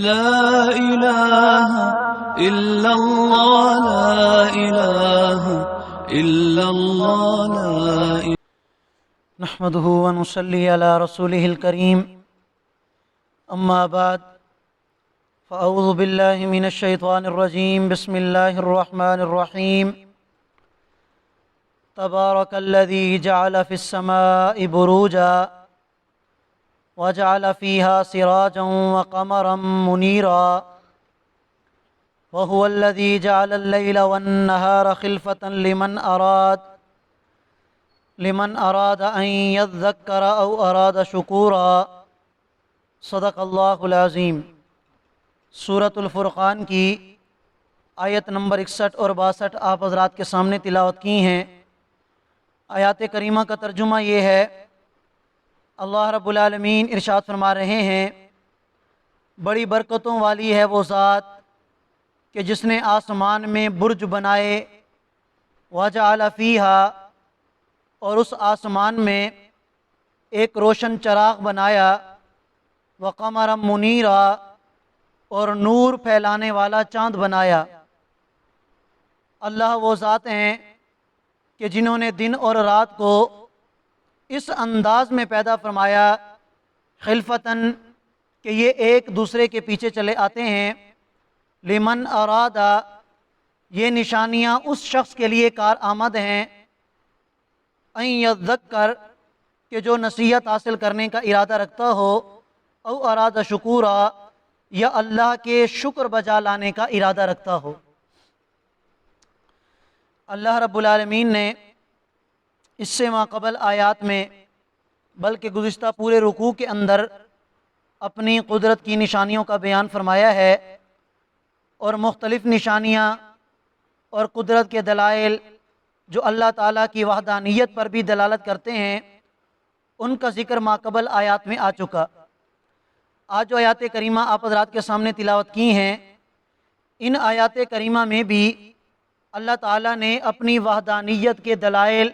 لا إله إلا الله لا إله إلا الله لا إله. نحمده ونصلي على رسوله الكريم. أما بعد فأعوذ بالله من الشيطان الرجيم. بسم الله الرحمن الرحيم. تبارك الذي جعل في السماء بروجا وجعل فيها سراجا وقمرا منيرا وهو الذي جعل الليل والنهار خلفة لمن أراد أن يذكر أو أراد شكورا. صدق اللہ العظیم. سورۃ الفرقان کی آیت نمبر 61 اور 62 آپ حضرات کے سامنے تلاوت کی ہیں. آیات کریمہ کا ترجمہ یہ ہے، اللہ رب العالمین ارشاد فرما رہے ہیں، بڑی برکتوں والی ہے وہ ذات کہ جس نے آسمان میں برج بنائے، وجعل فیہا، اور اس آسمان میں ایک روشن چراغ بنایا، وقمرا منیرا، اور نور پھیلانے والا چاند بنایا. اللہ وہ ذات ہیں کہ جنہوں نے دن اور رات کو اس انداز میں پیدا فرمایا، خلفتاً، کہ یہ ایک دوسرے کے پیچھے چلے آتے ہیں. لمن ارادہ، یہ نشانیاں اس شخص کے لیے کارآمد ہیں، ان یذکر، کہ جو نصیحت حاصل کرنے کا ارادہ رکھتا ہو، او اراد شکورا، یا اللہ کے شکر بجا لانے کا ارادہ رکھتا ہو. اللہ رب العالمین نے اس سے ماقبل آیات میں، بلکہ گزشتہ پورے رکوع کے اندر، اپنی قدرت کی نشانیوں کا بیان فرمایا ہے، اور مختلف نشانیاں اور قدرت کے دلائل جو اللہ تعالیٰ کی وحدانیت پر بھی دلالت کرتے ہیں، ان کا ذکر ماقبل آیات میں آ چکا. آج جو آیات کریمہ آپ حضرات کے سامنے تلاوت کی ہیں، ان آیات کریمہ میں بھی اللہ تعالیٰ نے اپنی وحدانیت کے دلائل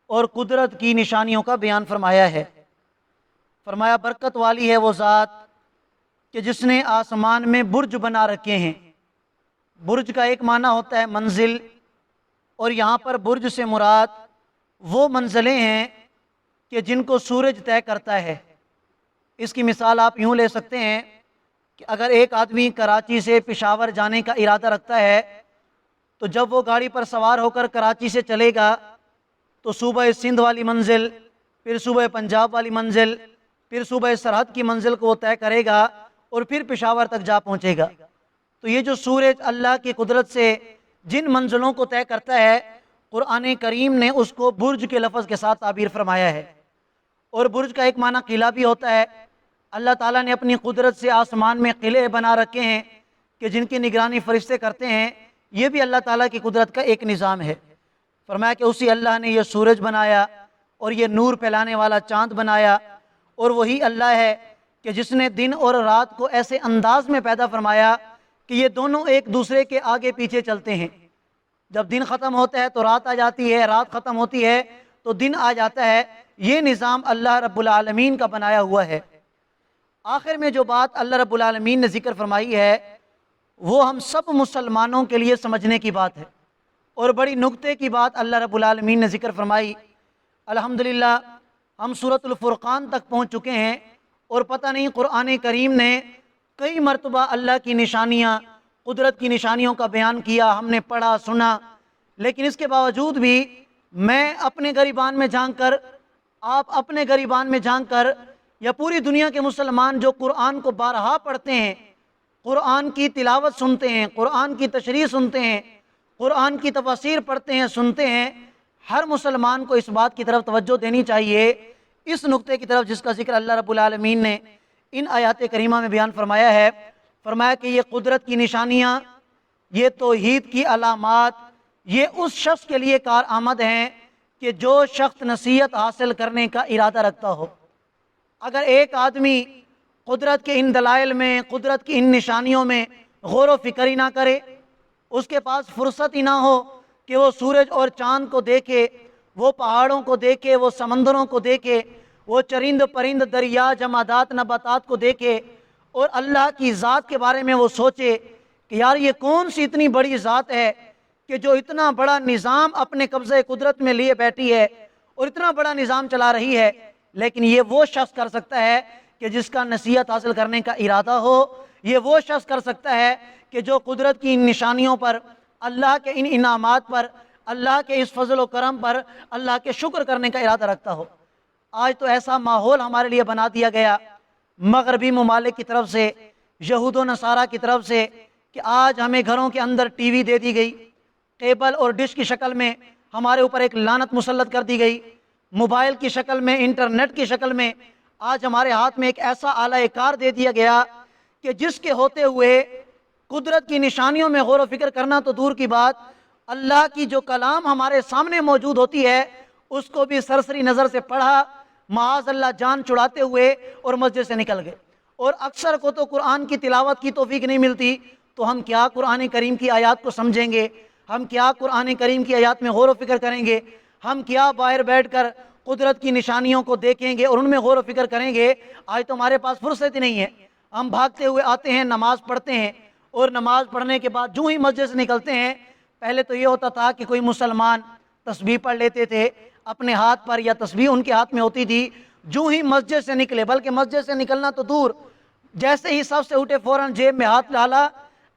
اور قدرت کی نشانیوں کا بیان فرمایا ہے. فرمایا برکت والی ہے وہ ذات کہ جس نے آسمان میں برج بنا رکھے ہیں. برج کا ایک معنی ہوتا ہے منزل، اور یہاں پر برج سے مراد وہ منزلیں ہیں کہ جن کو سورج طے کرتا ہے. اس کی مثال آپ یوں لے سکتے ہیں کہ اگر ایک آدمی کراچی سے پشاور جانے کا ارادہ رکھتا ہے، تو جب وہ گاڑی پر سوار ہو کر کراچی سے چلے گا تو صوبہ سندھ والی منزل، پھر صوبہ پنجاب والی منزل، پھر صوبہ سرحد کی منزل کو وہ طے کرے گا، اور پھر پشاور تک جا پہنچے گا. تو یہ جو سورج اللہ کی قدرت سے جن منزلوں کو طے کرتا ہے، قرآن کریم نے اس کو برج کے لفظ کے ساتھ تعبیر فرمایا ہے. اور برج کا ایک معنی قلعہ بھی ہوتا ہے. اللہ تعالیٰ نے اپنی قدرت سے آسمان میں قلعے بنا رکھے ہیں کہ جن کی نگرانی فرشتے کرتے ہیں. یہ بھی اللہ تعالیٰ کی قدرت کا ایک نظام ہے. فرمایا کہ اسی اللہ نے یہ سورج بنایا اور یہ نور پھیلانے والا چاند بنایا، اور وہی اللہ ہے کہ جس نے دن اور رات کو ایسے انداز میں پیدا فرمایا کہ یہ دونوں ایک دوسرے کے آگے پیچھے چلتے ہیں. جب دن ختم ہوتا ہے تو رات آ جاتی ہے، رات ختم ہوتی ہے تو دن آ جاتا ہے. یہ نظام اللہ رب العالمین کا بنایا ہوا ہے. آخر میں جو بات اللہ رب العالمین نے ذکر فرمائی ہے، وہ ہم سب مسلمانوں کے لیے سمجھنے کی بات ہے، اور بڑی نکتے کی بات اللہ رب العالمین نے ذکر فرمائی. الحمدللہ ہم سورۃ الفرقان تک پہنچ چکے ہیں، اور پتہ نہیں قرآن کریم نے کئی مرتبہ اللہ کی نشانیاں، قدرت کی نشانیوں کا بیان کیا، ہم نے پڑھا سنا. لیکن اس کے باوجود بھی میں اپنے گریبان میں جھانک کر، آپ اپنے گریبان میں جھانک کر، یا پوری دنیا کے مسلمان جو قرآن کو بارہا پڑھتے ہیں، قرآن کی تلاوت سنتے ہیں، قرآن کی تشریح سنتے ہیں، قرآن کی تفاسیر پڑھتے ہیں، سنتے ہیں، ہر مسلمان کو اس بات کی طرف توجہ دینی چاہیے، اس نقطے کی طرف جس کا ذکر اللہ رب العالمین نے ان آیات کریمہ میں بیان فرمایا ہے. فرمایا کہ یہ قدرت کی نشانیاں، یہ توحید کی علامات، یہ اس شخص کے لیے کارآمد ہیں کہ جو شخص نصیحت حاصل کرنے کا ارادہ رکھتا ہو. اگر ایک آدمی قدرت کے ان دلائل میں، قدرت کی ان نشانیوں میں غور و فکر ہی نہ کرے، اس کے پاس فرصت ہی نہ ہو کہ وہ سورج اور چاند کو دیکھے، وہ پہاڑوں کو دیکھے، وہ سمندروں کو دیکھے، وہ چرند پرند دریا جمادات نباتات کو دیکھے، اور اللہ کی ذات کے بارے میں وہ سوچے کہ یار یہ کون سی اتنی بڑی ذات ہے کہ جو اتنا بڑا نظام اپنے قبضے قدرت میں لیے بیٹھی ہے اور اتنا بڑا نظام چلا رہی ہے، لیکن یہ وہ شخص کر سکتا ہے کہ جس کا نصیحت حاصل کرنے کا ارادہ ہو، یہ وہ شخص کر سکتا ہے کہ جو قدرت کی ان نشانیوں پر، اللہ کے ان انعامات پر، اللہ کے اس فضل و کرم پر اللہ کے شکر کرنے کا ارادہ رکھتا ہو۔ آج تو ایسا ماحول ہمارے لیے بنا دیا گیا مغربی ممالک کی طرف سے، یہود و نصارہ کی طرف سے، کہ آج ہمیں گھروں کے اندر ٹی وی دے دی گئی، کیبل اور ڈش کی شکل میں ہمارے اوپر ایک لعنت مسلط کر دی گئی، موبائل کی شکل میں، انٹرنیٹ کی شکل میں آج ہمارے ہاتھ میں ایک ایسا آلہ کار دے دیا گیا کہ جس کے ہوتے ہوئے قدرت کی نشانیوں میں غور و فکر کرنا تو دور کی بات، اللہ کی جو کلام ہمارے سامنے موجود ہوتی ہے اس کو بھی سرسری نظر سے پڑھا، معاذ اللہ جان چھڑاتے ہوئے اور مسجد سے نکل گئے۔ اور اکثر کو تو قرآن کی تلاوت کی توفیق نہیں ملتی، تو ہم کیا قرآن کریم کی آیات کو سمجھیں گے، ہم کیا قرآن کریم کی آیات میں غور و فکر کریں گے، ہم کیا باہر بیٹھ کر قدرت کی نشانیوں کو دیکھیں گے اور ان میں غور و فکر کریں گے۔ آج تو ہمارے پاس فرصت ہی نہیں ہے، ہم بھاگتے ہوئے آتے ہیں، نماز پڑھتے ہیں، اور نماز پڑھنے کے بعد جو ہی مسجد سے نکلتے ہیں، پہلے تو یہ ہوتا تھا کہ کوئی مسلمان تسبیح پڑھ لیتے تھے اپنے ہاتھ پر، یا تسبیح ان کے ہاتھ میں ہوتی تھی، جو ہی مسجد سے نکلے، بلکہ مسجد سے نکلنا تو دور، جیسے ہی سب سے اٹھے فوراً جیب میں ہاتھ ڈالا،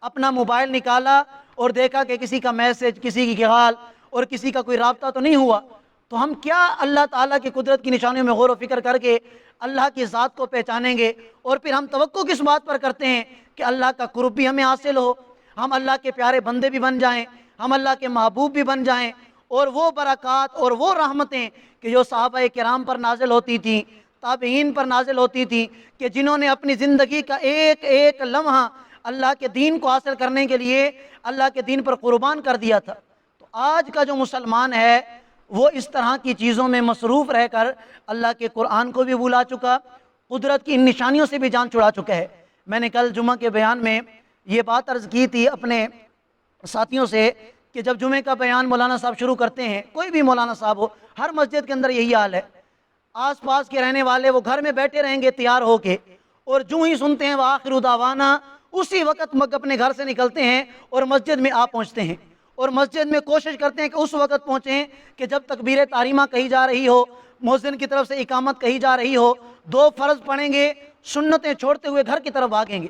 اپنا موبائل نکالا اور دیکھا کہ کسی کا میسج، کسی کی حال اور کسی کا کوئی رابطہ تو نہیں ہوا۔ تو ہم کیا اللہ تعالیٰ کی قدرت کی نشانیوں میں غور و فکر کر کے اللہ کی ذات کو پہچانیں گے؟ اور پھر ہم توقع کس بات پر کرتے ہیں کہ اللہ کا قرب بھی ہمیں حاصل ہو، ہم اللہ کے پیارے بندے بھی بن جائیں، ہم اللہ کے محبوب بھی بن جائیں، اور وہ برکات اور وہ رحمتیں کہ جو صحابہ کرام پر نازل ہوتی تھیں، تابعین پر نازل ہوتی تھیں، کہ جنہوں نے اپنی زندگی کا ایک ایک لمحہ اللہ کے دین کو حاصل کرنے کے لیے اللہ کے دین پر قربان کر دیا تھا۔ تو آج کا جو مسلمان ہے وہ اس طرح کی چیزوں میں مصروف رہ کر اللہ کے قرآن کو بھی بھلا چکا، قدرت کی ان نشانیوں سے بھی جان چھڑا چکا ہے۔ میں نے کل جمعہ کے بیان میں یہ بات عرض کی تھی اپنے ساتھیوں سے کہ جب جمعے کا بیان مولانا صاحب شروع کرتے ہیں، کوئی بھی مولانا صاحب ہو، ہر مسجد کے اندر یہی حال ہے، آس پاس کے رہنے والے وہ گھر میں بیٹھے رہیں گے تیار ہو کے، اور جو ہی سنتے ہیں وآخر دعوانا، اسی وقت اپنے گھر سے نکلتے ہیں اور مسجد میں پہنچتے ہیں، اور مسجد میں کوشش کرتے ہیں کہ اس وقت پہنچیں کہ جب تکبیر تحریمہ کہی جا رہی ہو، مؤذن کی طرف سے اقامت کہی جا رہی ہو، 2 فرض پڑھیں گے، سنتیں چھوڑتے ہوئے گھر کی طرف بھاگیں گے۔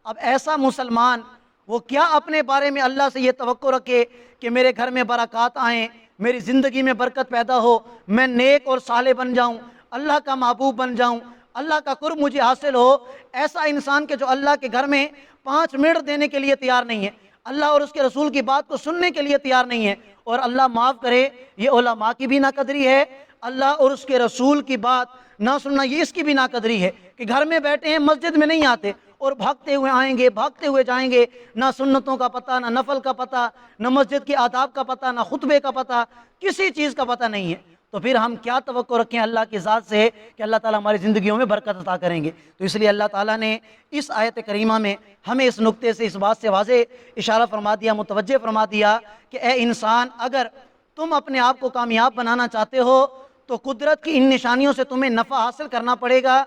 اب ایسا مسلمان وہ کیا اپنے بارے میں اللہ سے یہ توقع رکھے کہ میرے گھر میں برکات آئیں، میری زندگی میں برکت پیدا ہو، میں نیک اور صالح بن جاؤں، اللہ کا محبوب بن جاؤں، اللہ کا قرب مجھے حاصل ہو؟ ایسا انسان کہ جو اللہ کے گھر میں 5 منٹ دینے کے لیے تیار نہیں ہے، اللہ اور اس کے رسول کی بات کو سننے کے لیے تیار نہیں ہے، اور اللہ معاف کرے یہ علماء کی بھی ناقدری ہے، اللہ اور اس کے رسول کی بات نہ سننا یہ اس کی بھی ناقدری ہے کہ گھر میں بیٹھے ہیں، مسجد میں نہیں آتے، اور بھاگتے ہوئے آئیں گے، بھاگتے ہوئے جائیں گے، نہ سنتوں کا پتہ، نہ نفل کا پتہ، نہ مسجد کے آداب کا پتہ، نہ خطبے کا پتہ، کسی چیز کا پتہ نہیں ہے۔ تو پھر ہم کیا توقع رکھیں اللہ کی ذات سے کہ اللہ تعالیٰ ہماری زندگیوں میں برکت عطا کریں گے؟ تو اس لیے اللہ تعالیٰ نے اس آیت کریمہ میں ہمیں اس نقطے سے اس بات سے واضح اشارہ فرما دیا، متوجہ فرما دیا کہ اے انسان، اگر تم اپنے آپ کو کامیاب بنانا چاہتے ہو تو قدرت کی ان نشانیوں سے تمہیں نفع حاصل کرنا پڑے گا،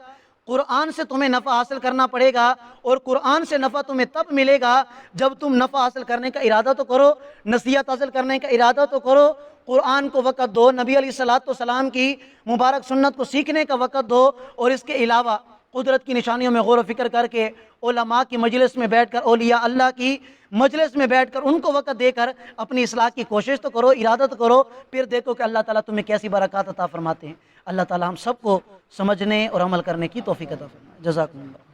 قرآن سے تمہیں نفع حاصل کرنا پڑے گا، اور قرآن سے نفع تمہیں تب ملے گا جب تم نفع حاصل کرنے کا ارادہ تو کرو، نصیحت حاصل کرنے کا ارادہ تو کرو، قرآن کو وقت دو، نبی علیہ السلام کی مبارک سنت کو سیکھنے کا وقت دو، اور اس کے علاوہ قدرت کی نشانیوں میں غور و فکر کر کے علماء کی مجلس میں بیٹھ کر، اولیاء اللہ کی مجلس میں بیٹھ کر ان کو وقت دے کر اپنی اصلاح کی کوشش تو کرو، ارادہ تو کرو، پھر دیکھو کہ اللہ تعالیٰ تمہیں کیسی برکات عطا فرماتے ہیں۔ اللہ تعالیٰ ہم سب کو سمجھنے اور عمل کرنے کی توفیق عطا فرمائے۔ جزاکم اللہ۔